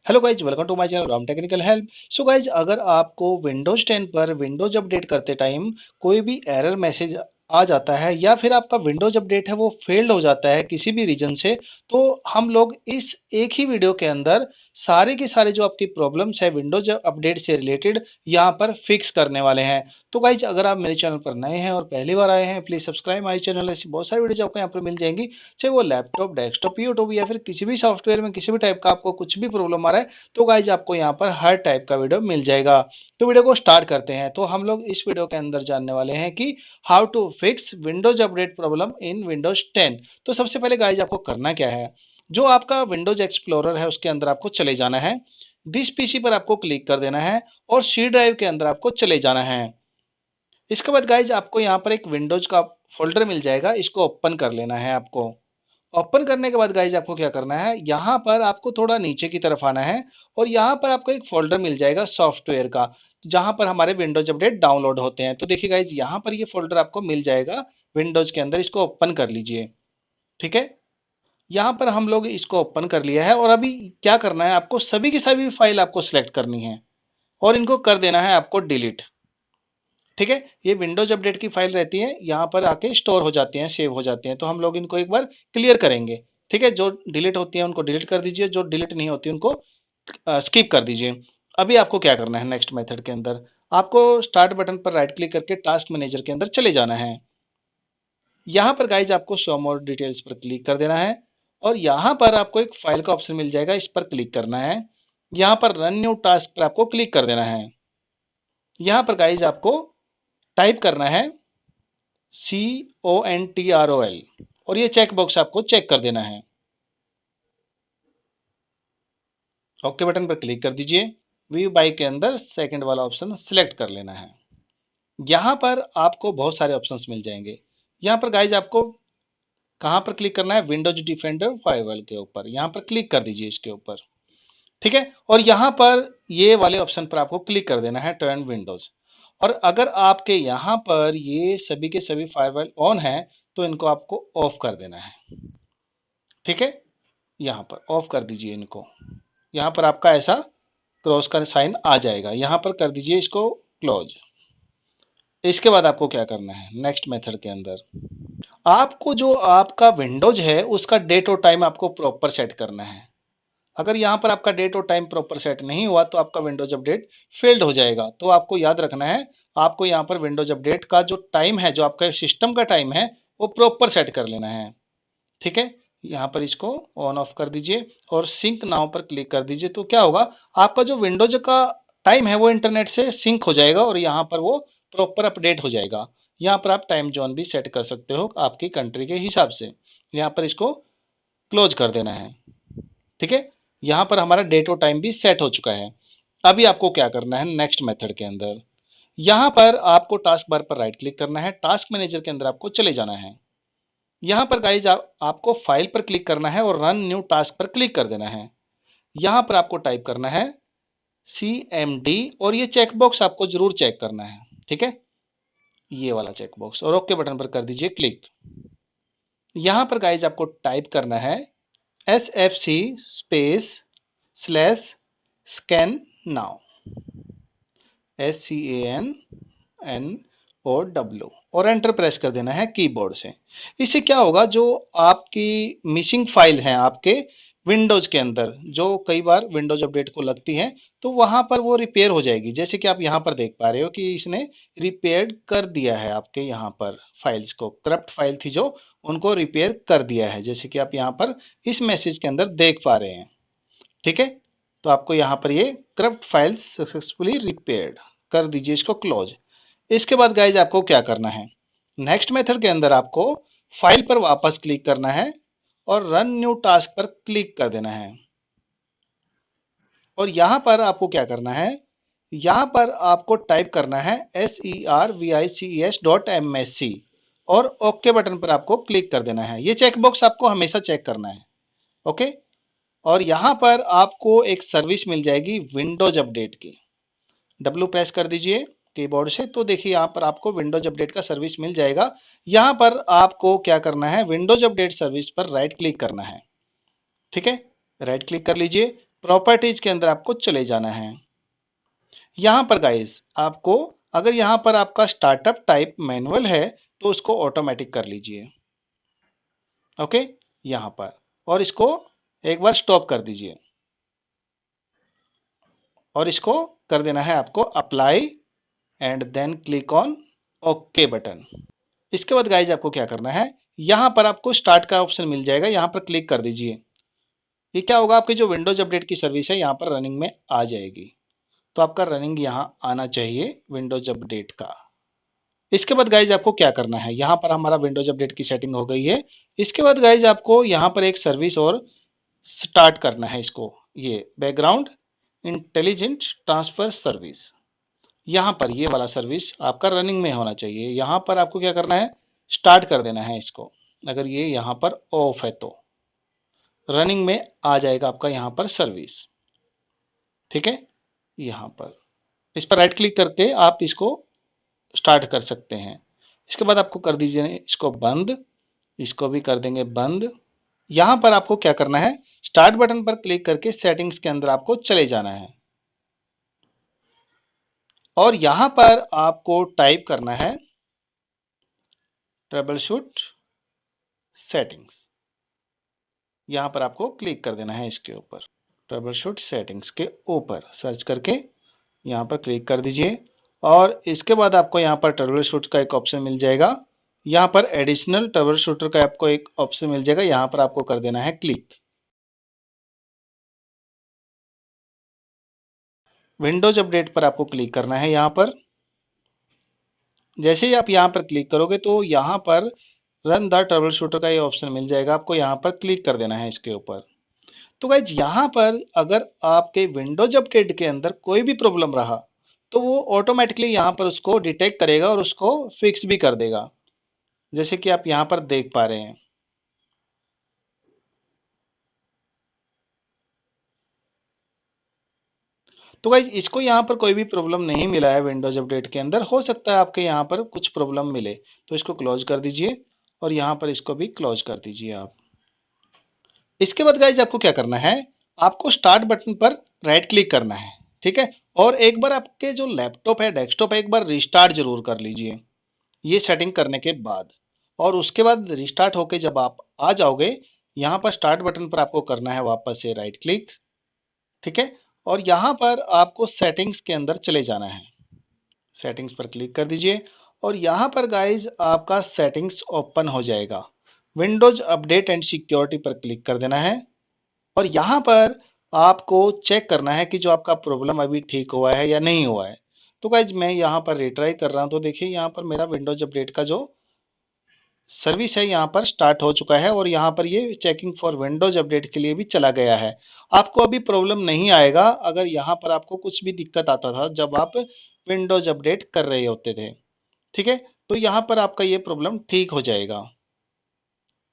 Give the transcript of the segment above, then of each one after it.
Hello guys, welcome to my channel Ram technical help. So guys, अगर आपको Windows 10 पर Windows update करते time कोई भी एरर मैसेज आ जाता है या फिर आपका विंडोज अपडेट है वो फेल्ड हो जाता है किसी भी रीजन से, तो हम लोग इस एक ही वीडियो के अंदर सारे के सारे जो आपकी प्रॉब्लम्स है विंडोज अपडेट से रिलेटेड यहाँ पर फिक्स करने वाले हैं। तो गाइज, अगर आप मेरे चैनल पर नए हैं और पहली बार आए हैं, प्लीज सब्सक्राइब माय चैनल। ऐसी बहुत सारी वीडियो आपको यहाँ पर मिल जाएंगी, चाहे वो लैपटॉप, डेस्कटॉप, यूट्यूब या फिर किसी भी सॉफ्टवेयर में किसी भी टाइप का आपको कुछ भी प्रॉब्लम आ रहा है, तो गाइज आपको यहाँ पर हर टाइप का वीडियो मिल जाएगा। तो वीडियो को स्टार्ट करते हैं। तो हम लोग इस वीडियो के अंदर जानने वाले हैं कि how to fix Windows update problem in Windows 10। तो सबसे पहले गाइज आपको करना क्या है, जो आपका विंडोज एक्सप्लोरर है उसके अंदर आपको चले जाना है। दिस पीसी पर आपको क्लिक कर देना है और सी ड्राइव के अंदर आपको चले जाना है। इसके बाद गाइज आपको यहाँ पर एक विंडोज का फोल्डर मिल जाएगा, इसको ओपन कर लेना है आपको। ओपन करने के बाद गाइज आपको क्या करना है, यहाँ पर आपको थोड़ा नीचे की तरफ आना है और यहाँ पर आपको एक फोल्डर मिल जाएगा सॉफ्टवेयर का, जहाँ पर हमारे विंडोज अपडेट डाउनलोड होते हैं। तो देखिए गाइज, यहाँ पर ये फोल्डर आपको मिल जाएगा विंडोज के अंदर, इसको ओपन कर लीजिए। ठीक है, यहाँ पर हम लोग इसको ओपन कर लिया है और अभी क्या करना है, आपको सभी की सभी फाइल आपको सिलेक्ट करनी है और इनको कर देना है आपको डिलीट। ठीक है, ये विंडोज अपडेट की फाइल रहती है, यहाँ पर आके स्टोर हो जाती हैं, सेव हो जाते हैं। तो हम लोग इनको एक बार क्लियर करेंगे। ठीक है, जो डिलीट होती है उनको डिलीट कर दीजिए, जो डिलीट नहीं होती उनको स्किप कर दीजिए। अभी आपको क्या करना है, नेक्स्ट मेथड के अंदर आपको स्टार्ट बटन पर राइट क्लिक करके टास्क मैनेजर के अंदर चले जाना है। यहाँ पर गाइज आपको शो मोर डिटेल्स पर क्लिक कर देना है और यहाँ पर आपको एक फाइल का ऑप्शन मिल जाएगा, इस पर क्लिक करना है। यहाँ पर रन न्यू टास्क पर आपको क्लिक कर देना है। यहाँ पर गाइज आपको टाइप करना है CONTROL और ये चेक बॉक्स आपको चेक कर देना है। ओके बटन पर क्लिक कर दीजिए। व्यू बाय के अंदर सेकंड वाला ऑप्शन सिलेक्ट कर लेना है। यहाँ पर आपको बहुत सारे ऑप्शंस मिल जाएंगे। यहाँ पर गाइज आपको कहाँ पर क्लिक करना है, विंडोज डिफेंडर फायरवॉल के ऊपर, यहाँ पर क्लिक कर दीजिए इसके ऊपर। ठीक है, और यहाँ पर ये वाले ऑप्शन पर आपको क्लिक कर देना है टर्न विंडोज। और अगर आपके यहाँ पर ये सभी के सभी फायरवॉल ऑन है तो इनको आपको ऑफ कर देना है। ठीक है, यहाँ पर ऑफ कर दीजिए इनको। यहाँ पर आपका ऐसा क्रॉस का साइन आ जाएगा, यहाँ पर कर दीजिए इसको क्लोज। इसके बाद आपको क्या करना है, नेक्स्ट मेथड के अंदर आपको जो आपका विंडोज है उसका डेट और टाइम आपको प्रॉपर सेट करना है। अगर यहाँ पर आपका डेट और टाइम प्रॉपर सेट नहीं हुआ तो आपका विंडोज अपडेट फेल्ड हो जाएगा। तो आपको याद रखना है, आपको यहाँ पर विंडोज अपडेट का जो टाइम है, जो आपका सिस्टम का टाइम है, वो प्रॉपर सेट कर लेना है। ठीक है, यहाँ पर इसको ऑन ऑफ कर दीजिए और सिंक नाउ पर क्लिक कर दीजिए। तो क्या होगा, आपका जो विंडोज का टाइम है वो इंटरनेट से सिंक हो जाएगा और यहाँ पर वो प्रॉपर अपडेट हो जाएगा। यहाँ पर आप टाइम जोन भी सेट कर सकते हो आपकी कंट्री के हिसाब से। यहाँ पर इसको क्लोज कर देना है। ठीक है, यहाँ पर हमारा डेट और टाइम भी सेट हो चुका है। अभी आपको क्या करना है, नेक्स्ट मेथड के अंदर यहाँ पर आपको टास्क बार पर राइट क्लिक करना है, टास्क मैनेजर के अंदर आपको चले जाना है। यहाँ पर गाइज आपको फाइल पर क्लिक करना है और रन न्यू टास्क पर क्लिक कर देना है। यहाँ पर आपको टाइप करना है CMD और ये चेकबॉक्स आपको जरूर चेक करना है। ठीक है, ये वाला चेकबॉक्स, और ओके बटन पर कर दीजिए क्लिक। यहाँ पर गाइज आपको टाइप करना है SFC space slash scan now, SCANNOW और एंटर प्रेस कर देना है कीबोर्ड से। इससे क्या होगा, जो आपकी मिसिंग फाइल है आपके विंडोज के अंदर, जो कई बार विंडोज अपडेट को लगती है, तो वहां पर वो रिपेयर हो जाएगी। जैसे कि आप यहाँ पर देख पा रहे हो कि इसने रिपेयर कर दिया है आपके यहाँ पर फाइल्स को, करप्ट फाइल थी जो, उनको रिपेयर कर दिया है, जैसे कि आप यहाँ पर इस मैसेज के अंदर देख पा रहे हैं। ठीक है, तो आपको यहाँ पर ये करप्ट फाइल्स सक्सेसफुली रिपेयर्ड कर दीजिए, इसको क्लोज। इसके बाद गाइज आपको क्या करना है, नेक्स्ट मेथड के अंदर आपको फाइल पर वापस क्लिक करना है और रन न्यू टास्क पर क्लिक कर देना है। और यहाँ पर आपको क्या करना है, यहाँ पर आपको टाइप करना है SERVICES.MSC और ओके बटन पर आपको क्लिक कर देना है। ये चेकबॉक्स आपको हमेशा चेक करना है। ओके, और यहाँ पर आपको एक सर्विस मिल जाएगी विंडोज अपडेट की, W प्रेस कर दीजिए कीबोर्ड से। तो देखिए यहाँ पर आपको विंडोज अपडेट का सर्विस मिल जाएगा। यहाँ पर आपको क्या करना है, विंडोज अपडेट सर्विस पर राइट क्लिक करना है। ठीक है, राइट क्लिक कर लीजिए, प्रॉपर्टीज के अंदर आपको चले जाना है। यहाँ पर गाइस आपको, अगर यहाँ पर आपका स्टार्टअप टाइप मैनुअल है तो उसको ऑटोमेटिक कर लीजिए। ओके, यहाँ पर, और इसको एक बार स्टॉप कर दीजिए और इसको कर देना है आपको apply and then click on okay button. इसके बाद गाइज आपको क्या करना है, यहाँ पर आपको स्टार्ट का ऑप्शन मिल जाएगा, यहाँ पर क्लिक कर दीजिए। ये क्या होगा, आपकी जो विंडोज अपडेट की सर्विस है यहाँ पर रनिंग में आ जाएगी। तो आपका रनिंग यहाँ आना चाहिए विंडोज अपडेट का। इसके बाद गाइज आपको क्या करना है, यहाँ पर हमारा विंडोज अपडेट की सेटिंग हो गई है। इसके बाद गाइज आपको यहाँ पर एक सर्विस और स्टार्ट करना है इसको, ये बैकग्राउंड इंटेलिजेंट ट्रांसफर सर्विस। यहाँ पर ये वाला सर्विस आपका रनिंग में होना चाहिए। यहाँ पर आपको क्या करना है, स्टार्ट कर देना है इसको। अगर ये यहाँ पर ऑफ है तो रनिंग में आ जाएगा आपका यहाँ पर सर्विस। ठीक है, यहाँ पर इस पर राइट क्लिक करके आप इसको स्टार्ट कर सकते हैं। इसके बाद आपको कर दीजिए इसको बंद, इसको भी कर देंगे बंद। यहाँ पर आपको क्या करना है, स्टार्ट बटन पर क्लिक करके सेटिंग्स के अंदर आपको चले जाना है और यहाँ पर आपको टाइप करना है ट्रबल शूट सेटिंग्स। यहाँ पर आपको क्लिक कर देना है इसके ऊपर, ट्रबल शूट सेटिंग्स के ऊपर सर्च करके यहाँ पर क्लिक कर दीजिए और इसके बाद आपको यहाँ पर ट्रबल शूट का एक ऑप्शन मिल जाएगा। यहाँ पर एडिशनल ट्रबल शूटर का आपको एक ऑप्शन मिल जाएगा, यहाँ पर आपको कर देना है क्लिक। विंडोज अपडेट पर आपको क्लिक करना है। यहाँ पर जैसे ही आप यहाँ पर क्लिक करोगे तो यहाँ पर रन द ट्रबल शूटर का ये ऑप्शन मिल जाएगा, आपको यहाँ पर क्लिक कर देना है इसके ऊपर। तो गाइज यहाँ पर अगर आपके विंडोज अपडेट के अंदर कोई भी प्रॉब्लम रहा तो वो ऑटोमेटिकली यहाँ पर उसको डिटेक्ट करेगा और उसको फिक्स भी कर देगा, जैसे कि आप यहाँ पर देख पा रहे हैं। तो गाइज इसको यहाँ पर कोई भी प्रॉब्लम नहीं मिला है विंडोज अपडेट के अंदर। हो सकता है आपके यहाँ पर कुछ प्रॉब्लम मिले, तो इसको क्लोज कर दीजिए और यहाँ पर इसको भी क्लोज कर दीजिए आप। इसके बाद गाइज आपको क्या करना है, आपको स्टार्ट बटन पर राइट क्लिक करना है। ठीक है, और एक बार आपके जो लैपटॉप है, डेस्कटॉप है, एक बार रिस्टार्ट जरूर कर लीजिए ये सेटिंग करने के बाद। और उसके बाद रिस्टार्ट होके जब आप आ जाओगे, यहाँ पर स्टार्ट बटन पर आपको करना है वापस से राइट क्लिक। ठीक है, और यहाँ पर आपको सेटिंग्स के अंदर चले जाना है, सेटिंग्स पर क्लिक कर दीजिए और यहाँ पर गाइज आपका सेटिंग्स ओपन हो जाएगा। विंडोज अपडेट एंड सिक्योरिटी पर क्लिक कर देना है और यहाँ पर आपको चेक करना है कि जो आपका प्रॉब्लम अभी ठीक हुआ है या नहीं हुआ है। तो गाइज मैं यहाँ पर रिट्राई कर रहा हूँ, तो देखिए यहाँ पर मेरा विंडोज अपडेट का जो सर्विस है यहाँ पर स्टार्ट हो चुका है और यहाँ पर ये चेकिंग फॉर विंडोज अपडेट के लिए भी चला गया है। आपको अभी प्रॉब्लम नहीं आएगा अगर यहाँ पर आपको कुछ भी दिक्कत आता था जब आप विंडोज अपडेट कर रहे होते थे। ठीक है, तो यहाँ पर आपका ये प्रॉब्लम ठीक हो जाएगा।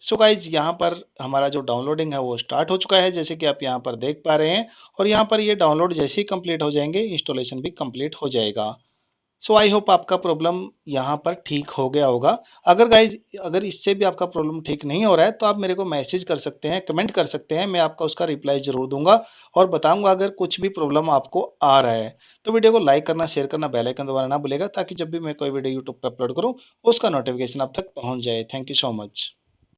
सो गाइज यहाँ पर हमारा जो डाउनलोडिंग है वो स्टार्ट हो चुका है, जैसे कि आप यहाँ पर देख पा रहे हैं। और यहाँ पर ये डाउनलोड जैसे ही कंप्लीट हो जाएंगे, इंस्टॉलेशन भी कंप्लीट हो जाएगा। सो आई होप आपका प्रॉब्लम यहाँ पर ठीक हो गया होगा। अगर गाइज अगर इससे भी आपका प्रॉब्लम ठीक नहीं हो रहा है तो आप मेरे को मैसेज कर सकते हैं, कमेंट कर सकते हैं, मैं आपका उसका रिप्लाई जरूर दूंगा और बताऊंगा अगर कुछ भी प्रॉब्लम आपको आ रहा है। तो वीडियो को लाइक करना, शेयर करना, बेल आइकन दबाना ना भूलेगा ताकि जब भी मैं कोई वीडियो यूट्यूब पर अपलोड करूँ उसका नोटिफिकेशन आप तक पहुँच जाए। Thank you so much.